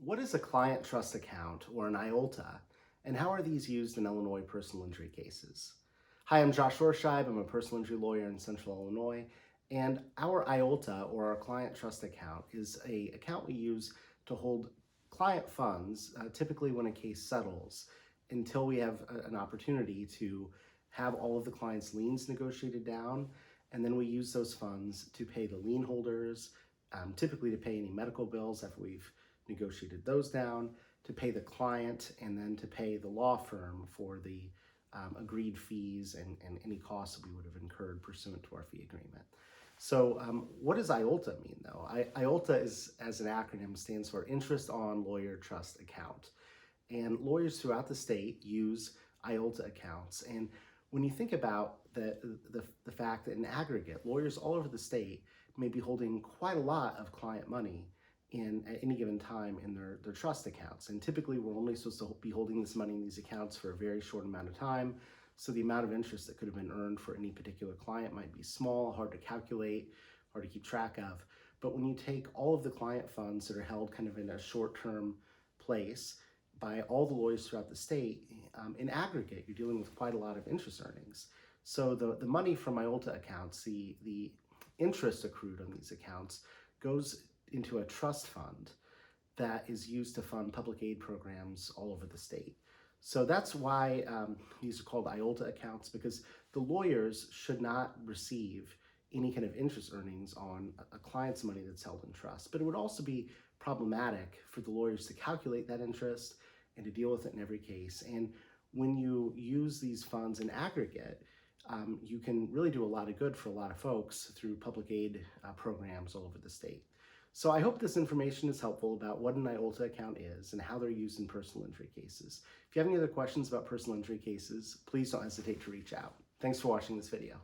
What is a client trust account or an IOLTA, and how are these used in Illinois personal injury cases? Hi, I'm Josh Rohrscheib. I'm a personal injury lawyer in Central Illinois, and our IOLTA or our client trust account is an account we use to hold client funds, typically when a case settles, until we have an opportunity to have all of the client's liens negotiated down, and then we use those funds to pay the lien holders, typically to pay any medical bills after we've negotiated those down, to pay the client, and then to pay the law firm for the agreed fees and any costs that we would have incurred pursuant to our fee agreement. So what does IOLTA mean though? IOLTA is, as an acronym, stands for Interest on Lawyer Trust Account. And lawyers throughout the state use IOLTA accounts. And when you think about the fact that in aggregate, lawyers all over the state may be holding quite a lot of client money at any given time in their trust accounts. And typically we're only supposed to be holding this money in these accounts for a very short amount of time. So the amount of interest that could have been earned for any particular client might be small, hard to calculate, hard to keep track of. But when you take all of the client funds that are held kind of in a short-term place by all the lawyers throughout the state, in aggregate, you're dealing with quite a lot of interest earnings. So the money from IOLTA accounts, the interest accrued on these accounts goes into a trust fund that is used to fund public aid programs all over the state. So that's why these are called IOLTA accounts, because the lawyers should not receive any kind of interest earnings on a client's money that's held in trust. But it would also be problematic for the lawyers to calculate that interest and to deal with it in every case. And when you use these funds in aggregate, you can really do a lot of good for a lot of folks through public aid programs all over the state. So I hope this information is helpful about what an IOLTA account is and how they're used in personal injury cases. If you have any other questions about personal injury cases, please don't hesitate to reach out. Thanks for watching this video.